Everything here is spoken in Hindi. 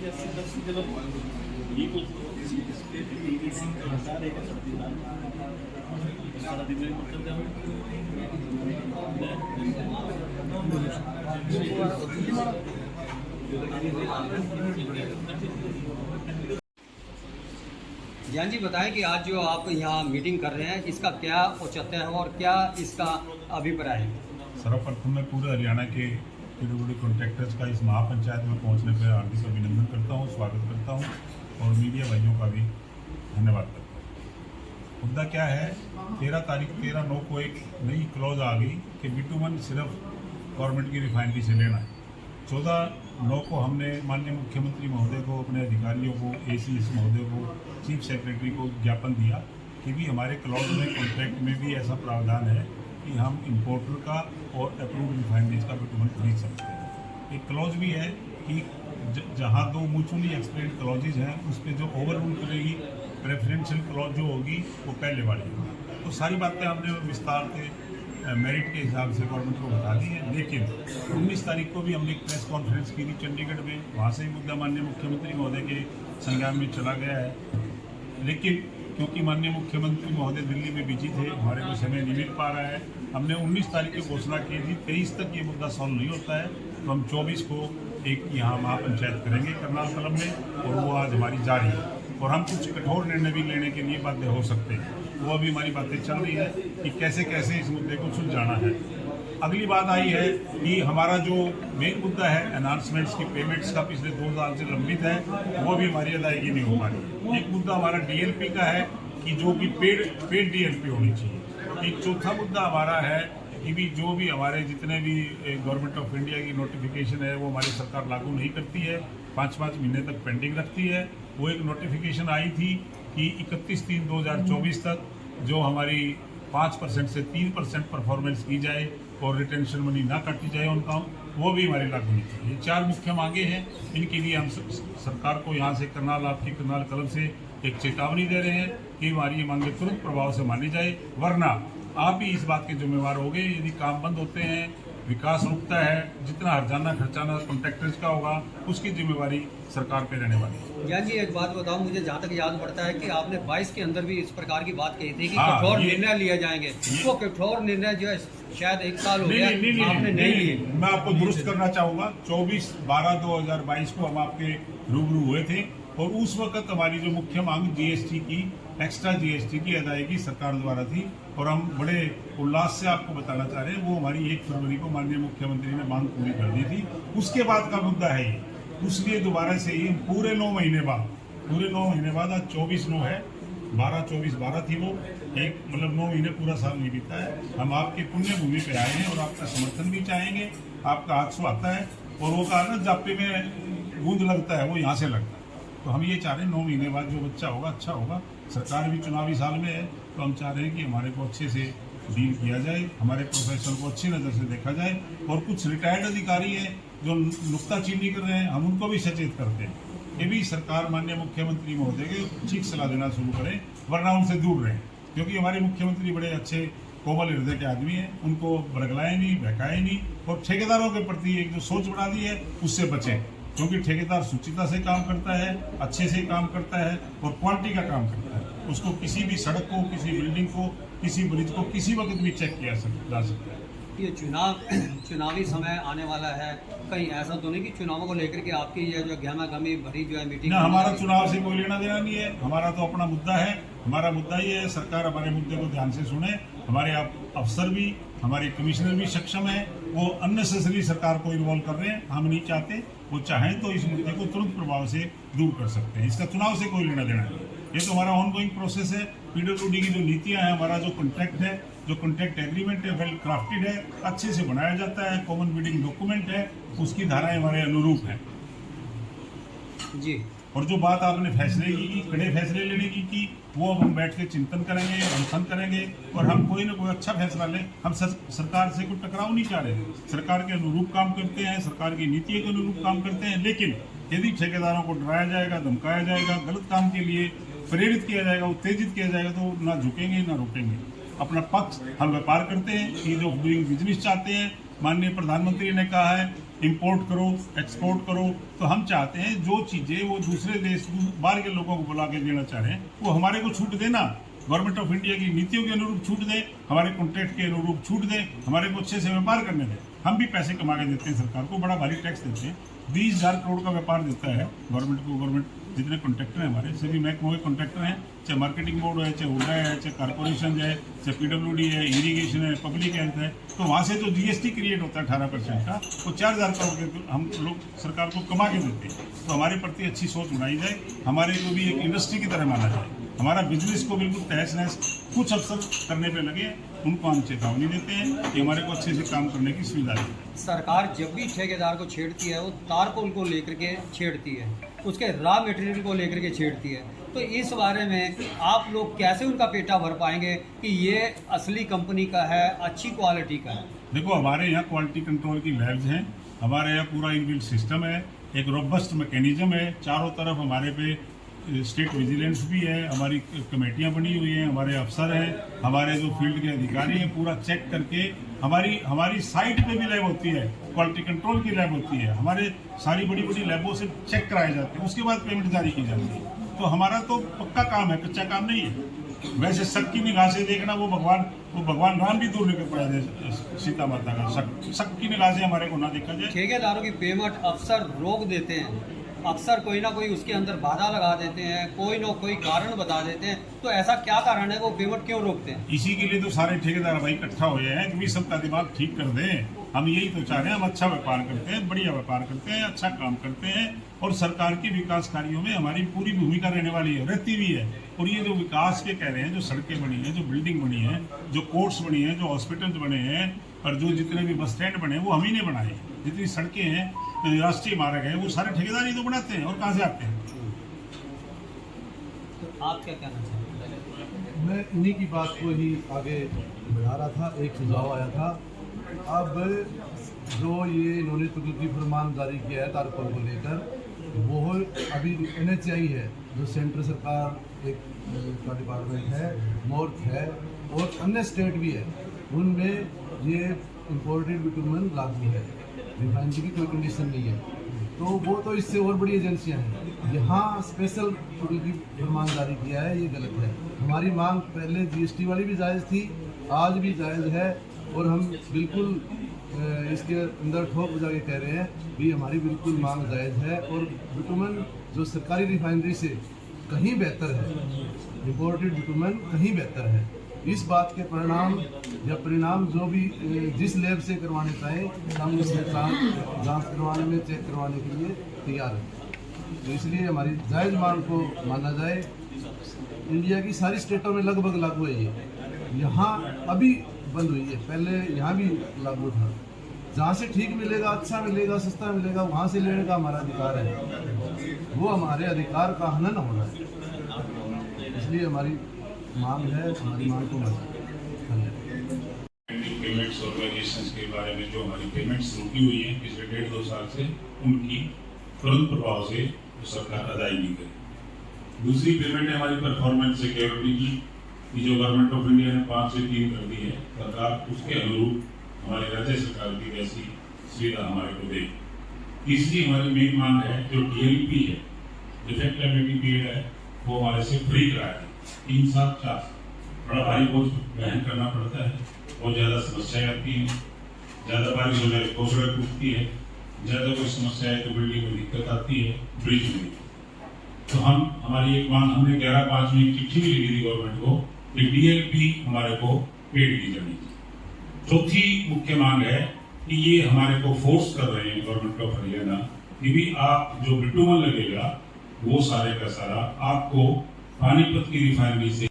ज्ञान जी बताएं कि आज जो आप यहाँ मीटिंग कर रहे हैं इसका क्या औचित्य है और क्या इसका अभिप्राय है? सर्वप्रथम मैं पूरे हरियाणा के पीडब्ल्यूडी कॉन्ट्रैक्टर्स का इस महापंचायत में पहुंचने पर हार्दिक अभिनंदन करता हूं, स्वागत करता हूं और मीडिया भाइयों का भी धन्यवाद करता हूं। मुद्दा क्या है, 13/9 को एक नई क्लॉज आ गई कि बिटुमन सिर्फ गवर्नमेंट की रिफाइनरी से लेना है। 14/9 को हमने माननीय मुख्यमंत्री महोदय को, अपने अधिकारियों को, ACS महोदय को, चीफ सेक्रेटरी को ज्ञापन दिया कि भी हमारे क्लॉज में, कॉन्ट्रैक्ट में भी ऐसा प्रावधान है कि हम इंपोर्टर का और अप्रूव्ड रिफाइनरीज का बिटुमन खरीद सकते हैं। एक क्लॉज भी है कि जहां दो म्यूचुअली एक्सप्लेन क्लॉजेज हैं उस पर जो ओवर रूल करेगी प्रेफरेंशियल क्लॉज जो होगी वो पहले वाली होगी। तो सारी बातें हमने विस्तार से मेरिट के हिसाब से गवर्नमेंट को बता दी है। लेकिन 19 तारीख को भी हमने एक प्रेस कॉन्फ्रेंस की थी चंडीगढ़ में, वहाँ से ही मुद्दा माननीय मुख्यमंत्री महोदय के संज्ञान में चला गया है। लेकिन क्योंकि माननीय मुख्यमंत्री महोदय दिल्ली में बिजी थे, हमारे को समय नहीं मिल पा रहा है, हमने 19 तारीख को घोषणा की थी 23 तक ये मुद्दा सॉल्व नहीं होता है तो हम 24 को एक यहाँ महापंचायत करेंगे करनाल कलम में, और वो आज हमारी जारी है। और हम कुछ कठोर निर्णय भी लेने के लिए बाध्य हो सकते हैं, वो अभी हमारी बातें चल रही है कि कैसे कैसे इस मुद्दे को सुलझाना है। अगली बात आई है कि हमारा जो मेन मुद्दा है अनाउंसमेंट्स की पेमेंट्स का पिछले 2 साल से लंबित है, वो भी हमारी अदायगी नहीं हो पा रही। एक मुद्दा हमारा DLP का है कि जो कि पेड DLP होनी चाहिए। एक चौथा मुद्दा हमारा है कि भी जो भी हमारे जितने भी गवर्नमेंट ऑफ इंडिया की नोटिफिकेशन है वो हमारी सरकार लागू नहीं करती है, 5-5 महीने तक पेंडिंग रखती है। वो एक नोटिफिकेशन आई थी कि 31/3/2024 तक जो हमारी 5% से 3% परफॉर्मेंस की जाए और रिटेंशन मनी ना काटी जाए उनका, वो भी हमारी लागू नहीं थी। ये 4 मुख्य मांगे हैं, इनके लिए हम सरकार को यहाँ से करनाल, आपकी करनाल कलम से एक चेतावनी दे रहे हैं कि हमारी ये मांगे तुरंत प्रभाव से मानी जाए, वरना आप ही इस बात के जिम्मेवार होंगे। यदि काम बंद होते हैं, विकास रुकता है, जितना हरजाना खर्चाना कॉन्ट्रैक्टर्स का होगा उसकी जिम्मेवारी सरकार पे रहने वाली है। ज्ञान जी एक बात बताओ, मुझे जहाँ तक याद पड़ता है कि आपने 22 के अंदर भी इस प्रकार की बात कही थी कि कठोर निर्णय लिए जाएंगे, वो कठोर निर्णय जो है शायद 1 साल हो गया आपने नहीं लिए। मैं आपको दुरुस्त करना चाहूँगा, 24/12/2022 को हम आपके रूबरू हुए थे और उस वक्त हमारी जो मुख्य मांग GST की, एक्स्ट्रा GST की अदायगी सरकार द्वारा थी और हम बड़े उल्लास से आपको बताना चाह रहे हैं वो हमारी 1 फरवरी को माननीय मुख्यमंत्री ने मांग पूरी कर दी थी। उसके बाद का मुद्दा है ये, उसलिए दोबारा से ही पूरे 9 महीने बाद आज 24/9 है, 12/24/12 थी वो, एक मतलब 9 महीने पूरा साल नहीं बीता है। हम आपके पुण्य भूमि पे आए हैं और आपका समर्थन भी चाहेंगे। आपका हाथ सुहाता है और वो कहा ना जापे में गूंद लगता है, वो यहाँ से लगता है। तो हम ये चाह रहे हैं 9 महीने बाद जो बच्चा होगा अच्छा होगा। सरकार भी चुनावी साल में है तो हम चाह रहे हैं कि हमारे को अच्छे से डील किया जाए, हमारे प्रोफेशन को अच्छी नज़र से देखा जाए। और कुछ रिटायर्ड अधिकारी हैं जो नुक्ताचीनी कर रहे हैं, हम उनको भी सचेत करते हैं। ये भी सरकार माननीय मुख्यमंत्री महोदय के ठीक सलाह देना शुरू करें, वरना उनसे दूर रहें, क्योंकि हमारे मुख्यमंत्री बड़े अच्छे कोमल हृदय के आदमी हैं, उनको भड़कलाए नहीं, बहकाए नहीं। और ठेकेदारों के प्रति एक जो सोच बना दी है उससे बचें, क्योंकि ठेकेदार शुचिता से काम करता है, अच्छे से काम करता है और क्वालिटी का काम करता है। उसको किसी भी सड़क को, किसी बिल्डिंग को, किसी ब्रिज को किसी वक्त भी चेक किया जा सकता है। ये चुनावी समय आने वाला है, कहीं ऐसा तो नहीं कि चुनावों को लेकर के आपकी ये जो गहमा-गहमी भरी जो है मीटिंग? ना, हमारा चुनाव से कोई लेना देना नहीं है, हमारा तो अपना मुद्दा है। हमारा मुद्दा ये है सरकार हमारे मुद्दे को ध्यान से सुने, हमारे अफसर भी, हमारे कमिश्नर भी सक्षम है, वो अननेसेसरी सरकार को इन्वॉल्व कर रहे हैं, हम नहीं चाहते। वो चाहें तो इस मुद्दे को तुरंत प्रभाव से दूर कर सकते हैं, इसका चुनाव से कोई लेना देना नहीं। ये तो हमारा ऑनगोइंग प्रोसेस है। PWD की जो नीतियां हैं, हमारा जो कॉन्ट्रैक्ट है, जो कॉन्ट्रैक्ट एग्रीमेंट है, वेल क्राफ्टेड है, अच्छे से बनाया जाता है, कॉमन बिडिंग डॉक्यूमेंट है, उसकी धाराएं हमारे अनुरूप हैं जी। और जो बात आपने फैसले की, कड़े फैसले लेने की वो अब हम बैठ के चिंतन करेंगे, मंथन करेंगे और हम कोई ना कोई अच्छा फैसला लें। हम सरकार से कोई टकराव नहीं चाह रहे, सरकार के अनुरूप काम करते हैं, सरकार की नीतियों के अनुरूप काम करते हैं। लेकिन यदि ठेकेदारों को डराया जाएगा, धमकाया जाएगा, गलत काम के लिए प्रेरित किया जाएगा, उत्तेजित किया जाएगा, तो ना झुकेंगे ना रुकेंगे। अपना पक्ष हम व्यापार करते हैं, ईज ऑफ डूइंग बिजनेस चाहते हैं। माननीय प्रधानमंत्री ने कहा है इंपोर्ट करो, एक्सपोर्ट करो। तो हम चाहते हैं जो चीज़ें वो दूसरे देश बाहर के लोगों को बुला के देना चाह रहे हैं वो हमारे को छूट देना। गवर्नमेंट ऑफ इंडिया की नीतियों के अनुरूप छूट दें, हमारे कॉन्ट्रैक्ट के अनुरूप छूट दें, हमारे को अच्छे से व्यापार करने दें। हम भी पैसे कमा के देते हैं सरकार को, बड़ा भारी टैक्स देते हैं। 20,000 करोड़ का व्यापार देता है गवर्नमेंट को। गवर्नमेंट जितने कॉन्ट्रैक्टर हैं हमारे सभी महकमों के कॉन्ट्रैक्टर हैं, चाहे मार्केटिंग बोर्ड है, चाहे हुडा है, चाहे कॉर्पोरेशन है, चाहे PWD है, इरीगेशन है, पब्लिक हेल्थ है। तो वहाँ से जो GST क्रिएट होता है 18% का, वो 4,000 करोड़ के हम लोग सरकार को कमा के देते हैं। तो हमारे प्रति अच्छी सोच बनाई जाए, हमारे को भी एक इंडस्ट्री की तरह माना जाए। हमारा बिजनेस को बिल्कुल तहस नहस कुछ अफसर करने पे लगे, उनको हम चेतावनी देते हैं कि हमारे को अच्छे से काम करने की सुविधा है। सरकार जब भी ठेकेदार को छेड़ती है वो तारकोल को लेकर के छेड़ती है, उसके रॉ मटेरियल को लेकर के छेड़ती है। तो इस बारे में आप लोग कैसे उनका पेटा भर पाएंगे कि ये असली कंपनी का है, अच्छी क्वालिटी का है? देखो, हमारे यहाँ क्वालिटी कंट्रोल की लैब्स हैं, हमारे यहाँ पूरा इनबिल्ट सिस्टम है, एक रोबस्ट मैकेनिज्म है। चारों तरफ हमारे पे स्टेट विजिलेंस भी है, हमारी कमेटियां बनी हुई हैं, हमारे अफसर हैं, हमारे जो फील्ड के अधिकारी हैं, पूरा चेक करके हमारी साइट पे भी लैब होती है, क्वालिटी कंट्रोल की लैब होती है, हमारे सारी बड़ी बड़ी लैबों से चेक कराए जाते हैं, उसके बाद पेमेंट जारी की जाती है। तो हमारा तो पक्का काम है, कच्चा काम नहीं है। वैसे शक की निगाह से देखना, वो भगवान राम भी दूर निकल पड़ा जाए सीता माता का। शक की निगाह से हमारे को ना देखा जाए। ठेकेदारों की पेमेंट अफसर रोक देते हैं, अक्सर कोई ना कोई उसके अंदर बाधा लगा देते हैं, कोई ना कोई कारण बता देते हैं। तो ऐसा क्या कारण है, वो पेमेंट क्यों रोकते हैं? इसी के लिए तो सारे ठेकेदार भाई इकट्ठा हो गए हैं कि सबका दिमाग ठीक कर दें। हम यही तो चाह रहे हैं, हम अच्छा व्यापार करते हैं, बढ़िया व्यापार करते हैं, अच्छा काम करते हैं और सरकार के विकास कार्यों में हमारी पूरी भूमिका रहने वाली है, रहती भी है। और ये जो विकास के कह रहे हैं, जो सड़कें बनी हैं, जो बिल्डिंग बनी है, जो कोर्ट्स बनी हैं, जो हॉस्पिटल्स बने हैं और जो जितने भी बस स्टैंड बने हैं वो हम ही ने बनाए। जितनी सड़कें हैं, राष्ट्रीय मार्ग है, वो सारे ठेकेदार ही तो बनाते हैं, और कहाँ से आते हैं? तो आप क्या कहना चाहते हैं? मैं इन्हीं की बात को ही आगे बढ़ा रहा था। एक सुझाव आया था, अब जो ये इन्होंने तकलीफी फरमान जारी किया है तारकोल को लेकर, वो अभी NHAI है जो सेंट्रल सरकार एक का डिपार्टमेंट है, मोर्क है और अन्य स्टेट भी है, उनमें ये इम्पोर्टेड बिटुमेन लागू है, रिफाइनरी की कोई कंडीशन नहीं है। तो वो तो इससे और बड़ी एजेंसियां हैं, यहाँ स्पेशल तकलीफी फरमान जारी किया है, ये गलत है। हमारी मांग पहले GST वाली भी जायज़ थी, आज भी जायज़ है और हम बिल्कुल इसके अंदर ठोक बजा के कह रहे हैं भी हमारी बिल्कुल मांग जायज़ है। और बिटुमेन जो सरकारी रिफाइनरी से कहीं बेहतर है, इम्पोर्टेड बिटुमेन कहीं बेहतर है। इस बात के परिणाम जो भी जिस लैब से करवाने चाहें, हम इसके साथ जाँच करवाने में, चेक करवाने के लिए तैयार हैं। तो इसलिए हमारी जायज़ मांग को माना जाए। इंडिया की सारी स्टेटों में लगभग लागू है ये, यहाँ अभी बंद हुई है, पहले यहाँ भी लागू था। जहाँ से ठीक मिलेगा, अच्छा मिलेगा, सस्ता मिलेगा, वहाँ से लेने का हमारा अधिकार है, वो हमारे अधिकार का हनन होना है। इसलिए हमारी मांग है, हमारी मांग को पेमेंट्स ऑर्गेनाइजेशंस के बारे में जो हमारी पेमेंट्स रुकी हुई हैं पिछले 1.5-2 साल से, उनकी तुरंत प्रभाव से सरकार अदायगी करे। दूसरी पेमेंट है हमारी परफॉर्मेंस सिक्योरिटी की, जो गवर्नमेंट ऑफ इंडिया ने 5 से 3 कर दी है, सरकार उसके अनुरूप हमारी राज्य सरकार की वैसी सुविधा हमारे को दे। तीसरी हमारी मेन मांग है जो DLP है, डिफेक्ट लायबिलिटी पीरियड है, वो हमारे से फ्री कराया है। 3 साल 4 बड़ा भारी बोझ वहन करना पड़ता है, बहुत ज़्यादा समस्याएं आती हैं, ज़्यादा बारिश हो जाए तो सड़क टूटती है, ज़्यादा कोई समस्या है तो बिल्डिंग में दिक्कत आती है, ब्रिज में। तो हमारी एक मांग, हमने 11/5 में एक चिट्ठी भी लिखी थी गवर्नमेंट को कि DLP हमारे को पेड की जानी चाहिए। चौथी मुख्य मांग है कि ये हमारे को फोर्स कर रहे हैं गवर्नमेंट ऑफ हरियाणा कि भी आप जो बिटुमेन लगेगा वो सारे का सारा आपको पानीपत की रिफाइनरी से